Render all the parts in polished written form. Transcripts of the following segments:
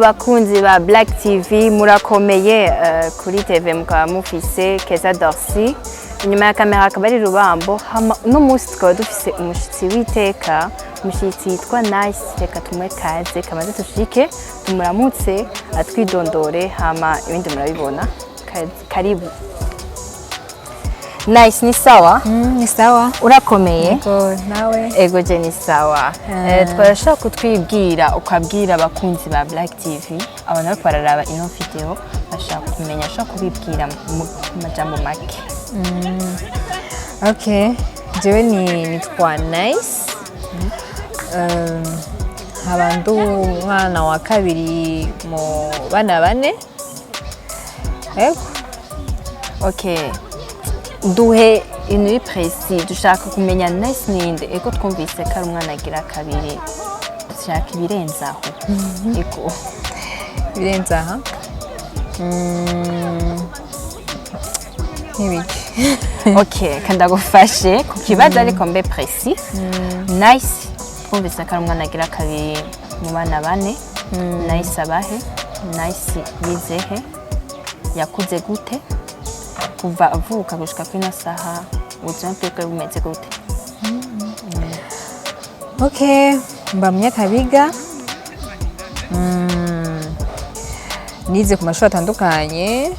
bakunzi ba Black TV murakomeye kuri TV mukaba mufise Keza Dorcy inyuma ya kamera akaba ari Rubambo no musi tukaba dufise umushitsi witeka umushitsi yitwa Nice reka tumwe kaze kamaze tushike tumuramutse atwidondore hama ibindi murabibona karibu Nice ni sawa? Ni sawa. Urakomeye? Ego nawe. Ego je ni sawa. Twarashaka kutwibwira ukabwira abakunzi ba Black TV abantu bari bararaba ino video bashaka kumenya shaka kubibwira mu majambo make. Okay. Jewe nitwa Nice. Abantu mwana wa kabiri mu bana bane. Ego. Okay. Duhe une précis dushaka kumenya Nice ninde eko twumvise ko ari umwana agira kabiri dushaka ibirenzaho eko birenzaho n'ibiki okay kandi agufashe ku kibazo ariko mbe précis Nice twumvise ko ari umwana agira kabiri mu bana bane Nice abahe Nice yizehe yakuze gute kuva avuka gushika kuri nasaha ubuzima bwe bumeze gute Okay mba mu Nyakabiga nize ku mashuri atandukanye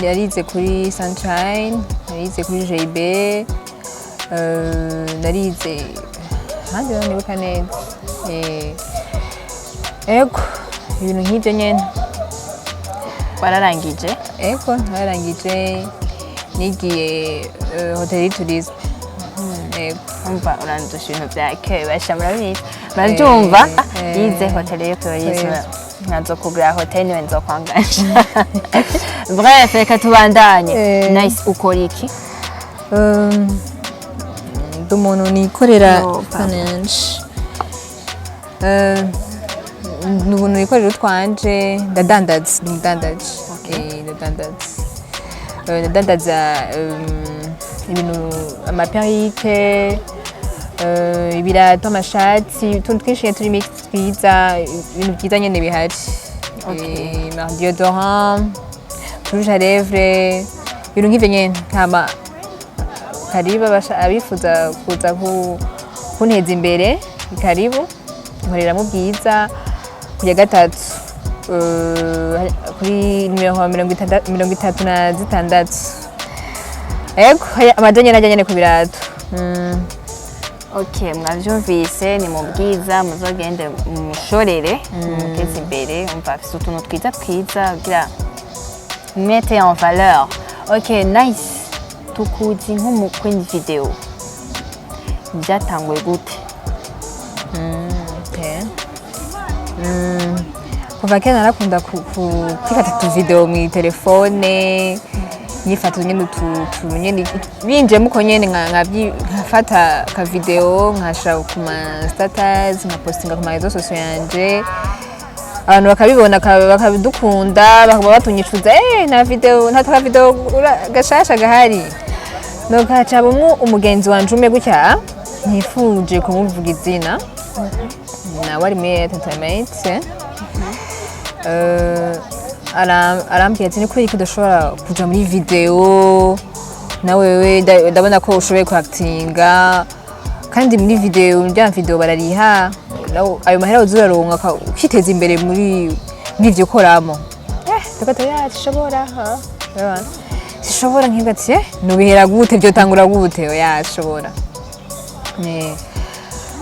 narize kuri Sunshine narize kuri JB narize handi nibuka neza ego ibintu nk'ibyo nyene wararangije ego narangije nigiye hoteli tourisme ego umva urandusha ibintu bya kebasha murabizi murabyumva yize hoteli tourisme nkazo kugura hoteli niwe nzokwangasha bref reka tubandanye Nice ukora iki umuntu nikorera finance n'ubuntu nikorera utwanje ndadandaza ndadandaza ibintu amaperike ibirato amashati utuntu twinshi turi mix twiza ibintu byiza nyene bihari deodorant rouge à lèvres ibintu nk'ivyo nyene kama karibu abifuza kuza kunteza imbere karibu nkorera mu bwiza kuya gatatu kuri nimero 36 ego amadonye najyanye ku birato okay mwavyumvise ni mu bwiza muzogende mushorere muteze imbere umva afise utuntu twiza kugira mette en valeur okay Nice tukuzi nk'umukwe video byatanguye gute kuva kera narakunda kwifata tu video mu telefone nyifata nyene utu nyene binje muko nyene nkafata ka video nkashira ku ma status nkapostinga ku ma réseaux sociaux yanje abantu bakabibona bakabidukunda bakaba batunyicuza na video nta video gashasha gahari no kacabumwe umugenzi wanje ume gutya ntifuje kumuvuga izina na wari muri entertainment arambwira ati niko dushobora kuja muri video na wewe ndabona ko ushoboye kuactinga kandi muri video barariha ayo mahera uzuraronka ukiteza imbere muri ivyo koramo tukata yashobora sishobora nk'igati nubihera gute byo tangura gute yashobora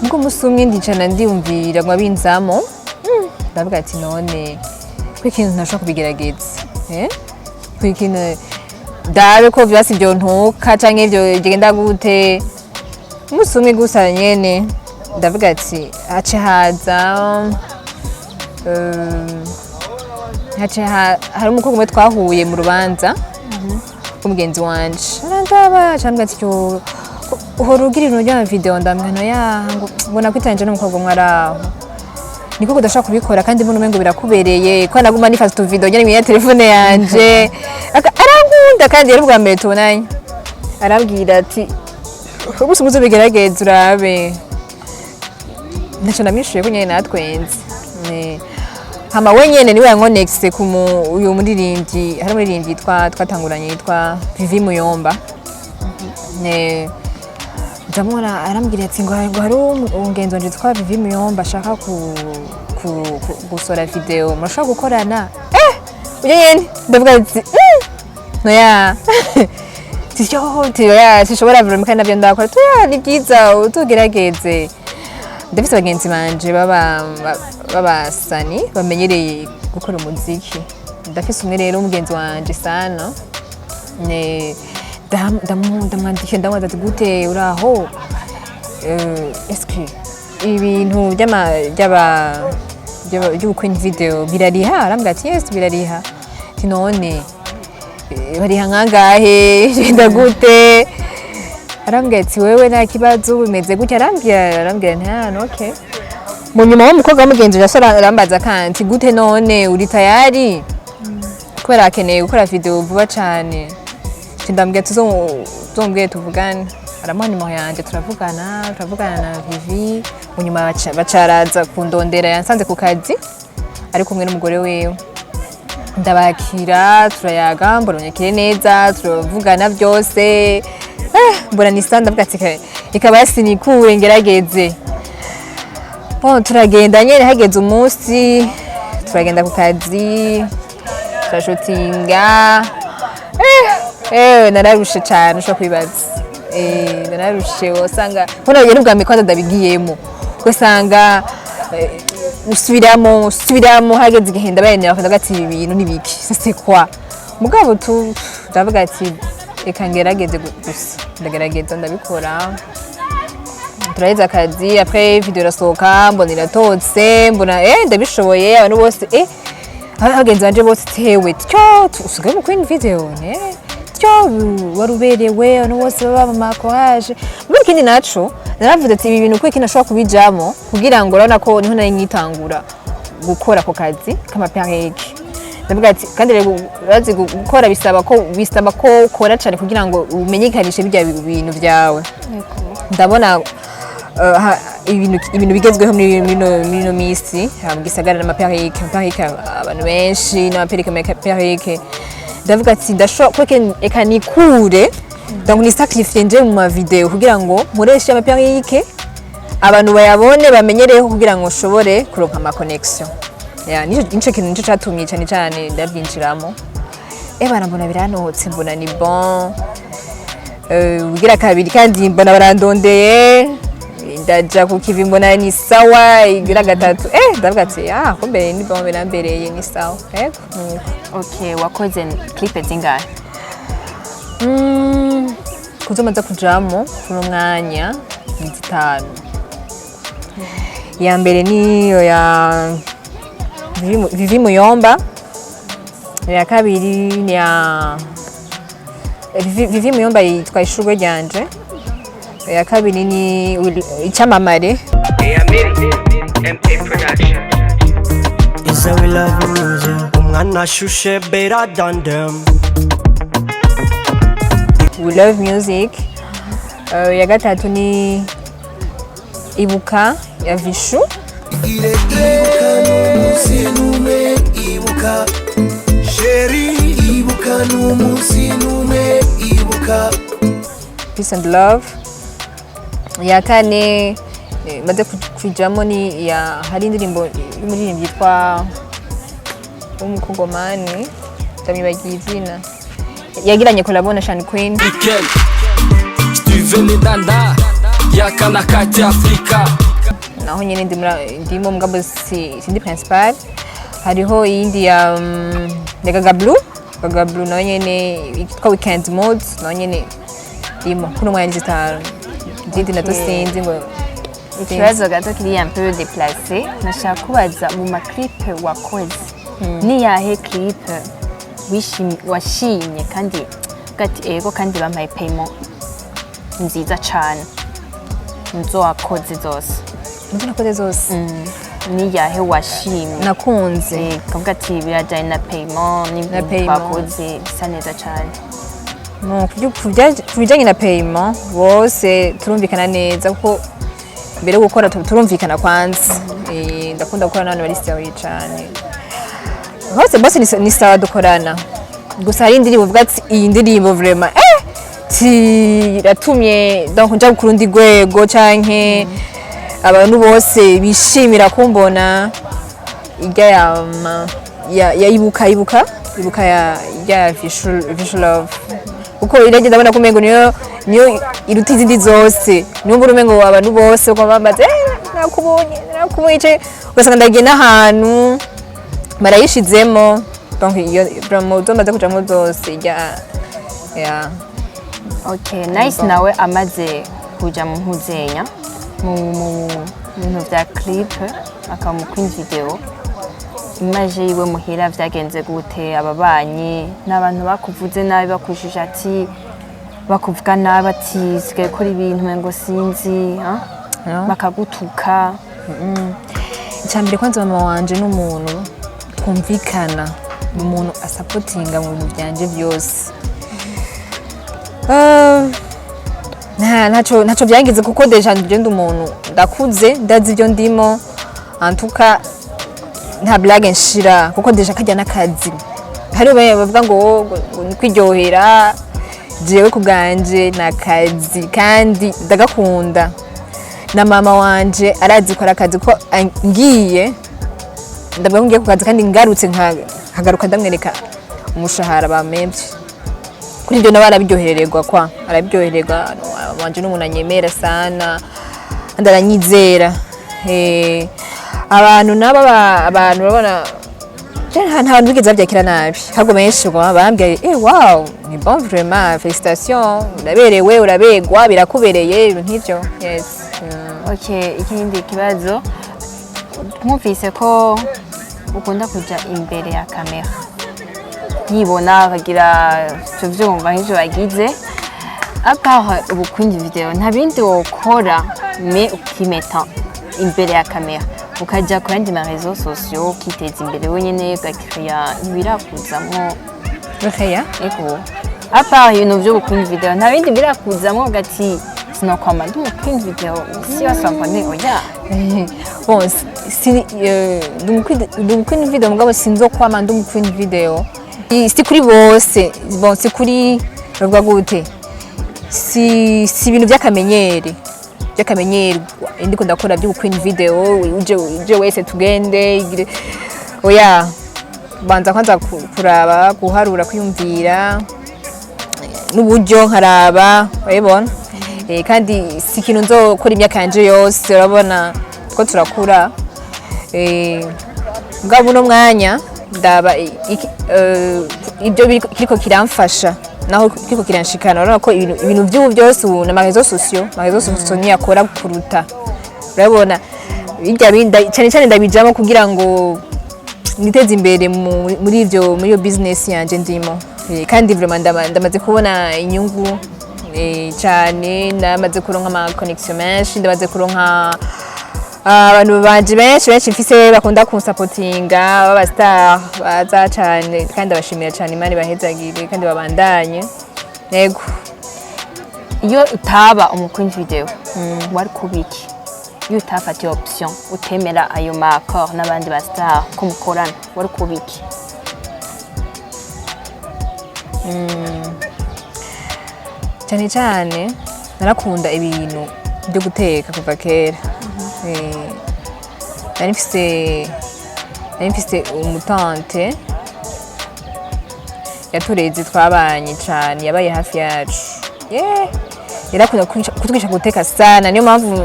ngo musumye ndicana ndiyumvira ngo abinzamo ndavuga ati none kwikintu ntashaka kubigerageza kwikintu dabe ko vyasi byo ntuka canke byo genda gute musumye gusa nyene ndavuga ati hace haza hari umukobwa umwe twahuye mu rubanza umugenzi wanje arandaba cyangwa ati uhora ugira ibintu bya video ndamwana yango mbona kwitanje n'umukobwa mwaraho niko kudashaka kubikora kandi mbona umengo birakubereye ko naguma nifata tu video nyene mu telefone yanje arangunda kandi yari bwa mbere tubonanye arabwira ati ubuse muzo bigerageza urabe nacho namishuye ko nyene natwenze hama wenyene niwe yankonexe ku uyu muririmbyi hari umuririmbyi twatanguranye yitwa Vivi Muyomba ne ndamubona arambwira ati ngo hari umugenzi wanje yitwa Vivi Muyomba ashaka gusora video murashaka gukorana uyo nyene ndavuga ati noya tishobora vraiment kandi nabyo ndakora ni byiza utugerageze ndafise abagenzi banje babasani bamenyereye gukora umuziki ndafise umwe rero umugenzi wanje sana ne ndamwandikiye ndamubaza ati gute uraho eske ibintu by'ubukwe video birariha arambwira ati yes birariha ati none bariha nkangahe genda gute arambwira ati wewe nta kibazo bimeze gutya arambwira nta okay mu nyuma w'umukobwa w'umugenzi yasora arambaza kandi gute none uri tayari kubera akeneye gukora video vuba cyane ndambwira tuzombwiye tuvugane aramuha nimero yanje turavugana na Vivi mu nyuma bacaraza kundondera yansanze ku kazi ari kumwe n'umugore wewe ndabakira turayaga mbonekire neza turavugana byose mbona ni stand up gatike ikaba yasinikure ngerageze turagenda nyene hageze umunsi turagenda ku kazi turashotinga nararushe cyane ushobora kwibaza nararushe wasanga mbona yari ubwa mbere kwanza ndabigiyemo ugasanga usubiramo hageze igihe ndabayenera bakavuga ati ibi bintu nibiki c'est quoi mugabo ndavuga ati reka ngerageze gusa ndagerageza ndabikora turaheza akazi après video irasohoka mbona iratotse mbona ndabishoboye abantu bose abagenzi banje bose tewe tyo usigaye mu queen video ne tyo waruberewe abantu bose baba mama courage muri ikindi naco naravuze ati ibi bintu kwe kinashobora kubijamo kugira ngo urabona ko niho nari nyitangura gukora ako kazi kama pereke ndavuga ati kandi rero urazi gukora bisaba ko ukora cyane kugira ngo umenyekanishe bijya bintu byawe ndabona ibintu bigezweho muri no misi gisagara n'amapereke abantu benshi n'amapereke ndavuga ati ndashobora eka nikure donc ni sacrifice nje mu ma video kugira ngo mureshe amapereke abantu bayabone bamenyereho kugira ngo ushobore kuronka ama connection nico kintu catumye cyane ndabyinjiramo barambona biranotse mbona ni bon ugira kabiri kandi mbona barandondeye ndaja ku kivi mbona ni sawa igira gatatu ndavuga ati kumbe ni bon birambereye ni sawa okay wakoze clip zingahe kuzomaza kujamo kuno mwanya ni 5 ya mbere niyo ya Vivi Muyomba ya kabiri ni ya Vivi Muyomba yitwa Ishurwe ryanje ya kabiri ni Icyamamare Is we love music umwana shushe better than them We Love Music ya gatatu ni Ibuka ya Vishu ibuka sheri ibuka n'umusinume ibuka Peace and Love ya kane maze kujamo ni ya hari indirimbo y'umuririmbyi yitwa umukongomani ndamwibagiye izina yagiranye collabo na Sean Queen Steven Danda ya kana kati Afrika naho nyene ndimo mugabo sindi principal hariho iyindi ya Gaga Blue naho nyene yitwa Weekend Mode naho nyene ndimo kuno mwanya zitaro ndindi nato sinzi ngo ikibazo gato kiri un peu déplacé nashaka kubaza mu ma clip wakoze ni yahe clip washimye kandi ego kandi bampaye payment nziza cyane nzo wakoze zose ni yahe washimye nakunze kavuga ati birajyanye na payment n'ibintu twakoze bisa neza cyane kubijyanye na payment bose turumvikana neza kuko mbere yo gukora turumvikana kwanza ndakunda gukora n'abantu bari serious cyane bose ni sawa dukorana gusa hari indirimbo uvuga ati iyi ndirimbo vraiment iratumye donc nja ku rundi rwego canke abantu bose bishimira kumbona ya ibuka ya visual love uko iragenda ndabona ko umengo niyo iruta izindi zose numva umengo abantu bose uko bambaze nakubonye ugasanga ndagiye n'ahantu barayishizemo donc iyo promotion maze kujamo zose ya okay nice nawe amaze kuja mu mpuzenya mu bintu vya clip akaba mu Queen video image yiwe muhira vyagenze gute ababanyi n'abantu bakuvuze nabi bakushije ati bakuvuga nabi ati sike kora ibintu ngo sinzi bakagutuka cyambere kwanza mama wanje n'umuntu twumvikana umuntu asupportinga mu bintu byanje byose ntaco byangize kuko deja ndi umuntu ndakuze ndazi ibyo ndimo antuka nta blague nshira kuko deja kajya n'akazi hari bavuga ngo kwiryohera jewe kubwanje n'akazi kandi ndagakunda na mama wanje arazi ko akazi ko ngiye ndabongiye ku kazi kandi ngarutse nkagaruka ndamwereka umushahara bamemvye kuri ibyo nabara biryohererwa kwa arabiryohererwa wanje n'umuntu anyemera sana ndaranyizera abantu babona nta bantu bigeze babyakira nabi ahubwo benshi bambwiye wow ni bon vraiment félicitations uraberewe urabegwa birakubereye ibintu nk'ibyo yes okay ikindi kibazo mwumvise ko ukunda kuja imbere ya kamera yibona akagira ivyo vyumva nk'ivyo bagize apart ubu Queen video nta bindi wokora mais ukimeta imbere ya kamera ukaja ku yandi marezo sociaux ukiteza imbere wenyene ugakira ibirakuzamwo ego apart ibintu vyo Queen video nta bindi birakuzamwo gati sinokwama ndi mu Queen video si wasambane oya bon ndi mu Queen video mugabo sinzokwama ndi mu Queen video si kuri bose bon si kuri bavuga gute si ibintu by'akamenyere ndiko ndakora byo Queen video uje wese tugende oya banza kwanza kuraba guharura kwiyumvira n'uburyo nkaraba urabona kandi si ikintu nzokora imyaka yanje yose urabona ko turakura ngabo no mwanya ndaba ibyo kiriko kiramfasha naho kiriko kiranshikana urabona ko ibintu by'ubu byose ubu n'amarezo sociaux ni yakora kuruta urabona bijya binda cyane ndabijamo kugira ngo niteze imbere muri iyo business yanje ndimo kandi vraiment ndamaze kubona inyungu cyane ndamaze kuronka ama connection menshi ndamaze kuronka abantu banje benshi mfise bakunda kunsupportinga baba star baza cyane kandi abashimira cyane Imana bahezagire kandi babandanye yego iyo utaba Queen video wari kubiki iyo utafatiye option utemera ayo ma accord n'abandi ba star ko mukorana wari kubiki cyane narakunda ibintu byo guteka kuva kera nari mfise umutante yatureze twabanye cyane yabaye hafi yacu yarakunda kutwigisha guteka sana niyo mpamvu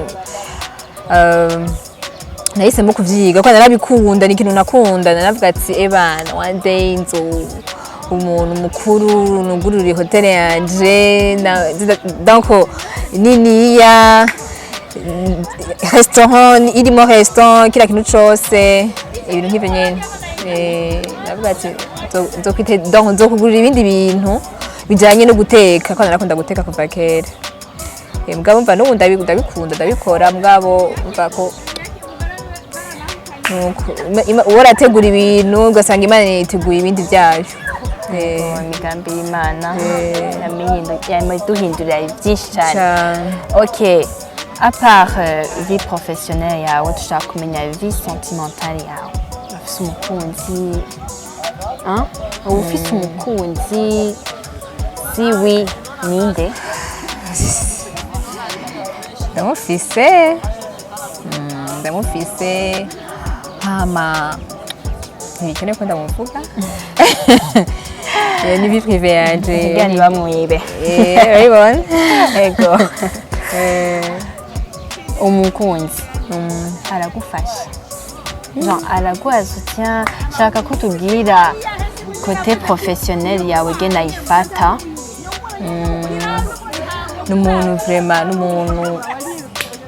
nahisemo kuvyiga ko narabikunda ni ikintu nakunda naravuga ati ebana one day umuntu mukuru nugururiye hotel yanje donc niniya restaurant irimo restaurant kila kintu cyose ibintu nk'ibyo nyene navuga ati nzokwite donc nzokugurira ibindi bintu bijanye no guteka ko narakunda guteka kuva kera mugabo mva n'ubu ndabikunda ndabikora mugabo mva ko warategura ibintu ugasanga Imana iteguye ibindi byayo imigambi y'Imana yaduhindurira byinshi cyane okay à part vie professionnelle yawe dushaka kumenya vie sentimentale yawe ufise umukunzi uba ufise umukunzi siwi ninde? ndamufise hama ntibikene ko ndamuvuga ni vie privé yanje kugira ntibamwibe. urabibona Ego. Umukunzi aragufasha, genre araguha soutien. Shaka ko tubwira côté professionnel yawe gena ayifata. n'umuntu vraiment n'umuntu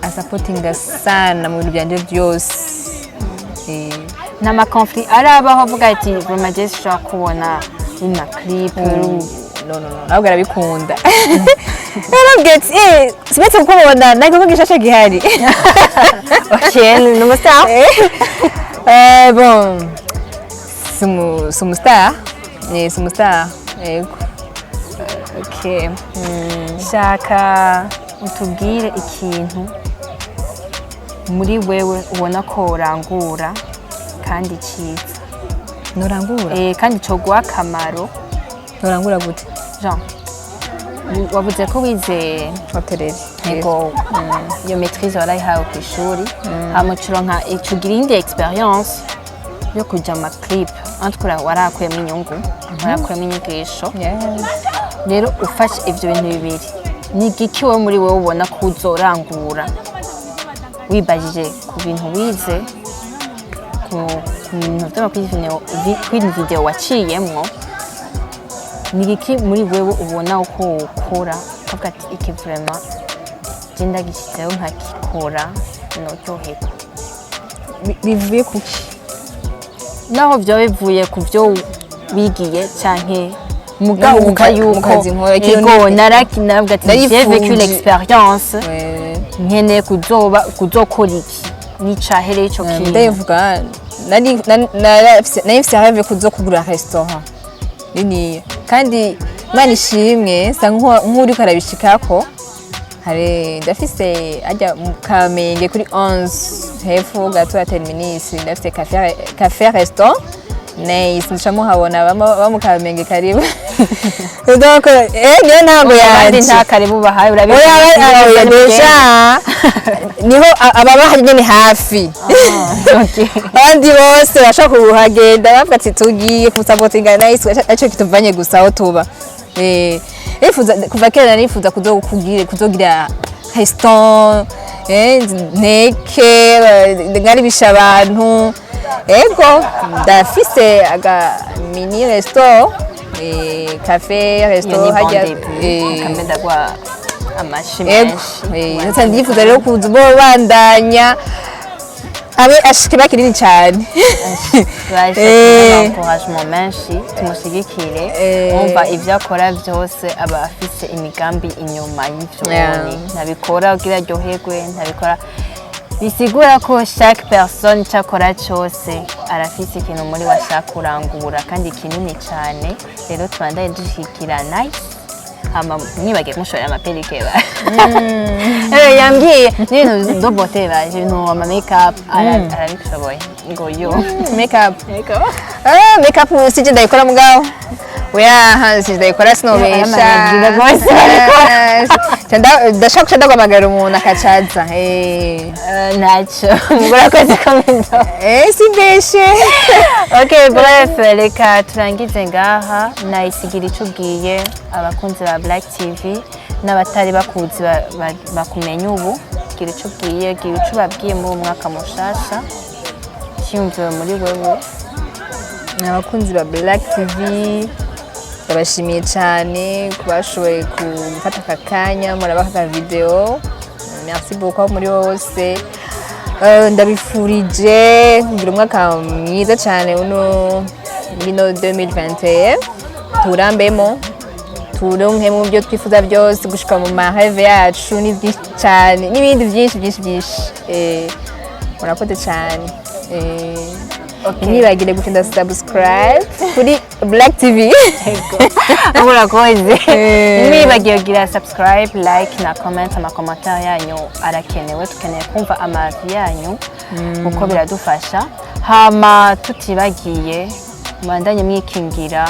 asapotinga sana mu bintu byanje byose. N'ama conflit arabaho avuga ati vraiment je shaka kubona una clip no ntabwo arabikunda yarambwiye ati simetse kukubona ntabwo ko gishasha gihari. Okay, ni umustar. Bon c'est umustar yego. Okay. Shaka utubwire ikintu muri wewe ubona ko urangura kandi cyiza. Norangura Kandi cyo guha akamaro. norangura gute? Jean, wavuze ko wize hotellerie. yego iyo maîtrise warayihawe ku ishuri, hama ucuronka ugira indi experience yo kuja mu clip, antukura warakuyemo inyungu, warakuyemo inyigisho. Rero ufashe ivyo bintu bibiri, ni igiki we muri wowe ubona ko uzorangura wibajije ku bintu wize, ku bintu vy'amakwiri video waciyemwo, ni igiki muri wewe ubona uko ukora ukavuga ati iki vraiment je ndagishyizeho nkakikora noryoherwa? bivuye kuki? Naho vyoba bivuye ku vyo wigiye canke mugabo mu kazi nkora ego naravuga ati j'ai vécu l'expérience, nkeneye kuzokora iki nicahere ico kintu. ndavuga nari mfise rêve kuzokugura restaurant nini, kandi Imana ishimwe sa nk'uri karabishikako. Hari ndafise ajya mu Kamenge kuri 11 hepfo gato ya terminus, ndafise café restaurant nice, ncamo habona bamu Kamenge karibu. Donc niyo ntabwo yandi nta karibu bahaye urabibona deja niho ababaha nyene hafi. Abandi bose bashaka kuhagenda bavuga ati tugiye kusapotinga nice, aco kituvanye gusa aho tuba. Nifuza kuva kera nifuza kuzogira restaurant, nteke ngaribisha abantu. Ego ndafise aga mini resto, café resto hajya kamenda kwa amashi menshi. Ndetse ndifuza rero kuza bandanya abe ashikira kinini cyane. Encouragement menshi, tumushyigikire. Umva ivyo akora byose aba afise imigambi inyuma y'ivyo ntabikora kugira aryoherwe, ntabikora bisigura ko chaque personne cyakora cyose arafise ikintu muri washaka kurangura kandi kinini cyane. Rero tubandaye dushikira nice, hama nibage mushora amaperike ba yambwiye n'ibintu do beauté baje ibintu ama makeup arabishoboye ngo yo makeup sije ndayikora mugabo oya sije ndayikora sinobesha ndashaka kuca ndagwamagara umuntu akacaza ntacyo murakoze komento simbeshe. Okay, bref, reka turangize ngaha. Nayisigira ico ubwiye abakunzi ba Black TV n'abatari bakuzi bakumenya ubu, gira ico ubwiye, gira ico babwiye muri umwaka mushasha cyumviwe muri wewe. Abakunzi ba Black TV ndabashimiye cyane kubashoboye gufata aka kanya murabaka video. Merci beaucoup muri wose. Ndabifurije kugira umwaka mwiza cyane uno 2021, turambemo turonke mu byo twifuza byose, gushika mu maheve yacu ni byinshi cyane n'ibindi byinshi. Murakoze cyane. Ntibagire gukanda subscribe kuri Black TV. Murakoze. Ntibagire kugira subscribe, like na comment. Amakomentari yanyu arakenewe, tukeneye kumva amavi yanyu kuko biradufasha. Hama tutibagiye mubandanye mwikingira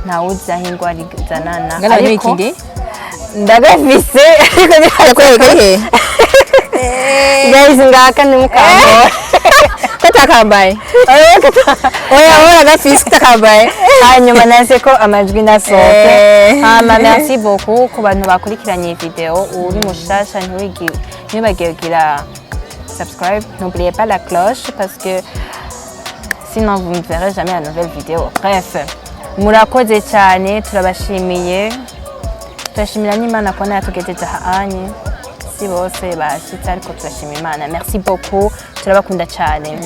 ntawuzi aho indwara izanana ngana n'ikindi ndagafise yakwereke guys ngaka ni mukambo katakambaye oya gafise katakambaye hanyuma nase ko amajwi nasohoke hama merci beaucoup ku bantu bakurikiranye video uri mushasha ntiwibagiwe kugira subscribe, n'oubliez pas la cloche parce que sinon vous ne verrez jamais la nouvelle vidéo. Bref, murakoze cyane turabashimiye turashimira n'Imana ko natugejeje ahanye si bose bashitse ariko turashimira Imana merci beaucoup turabakunda cyane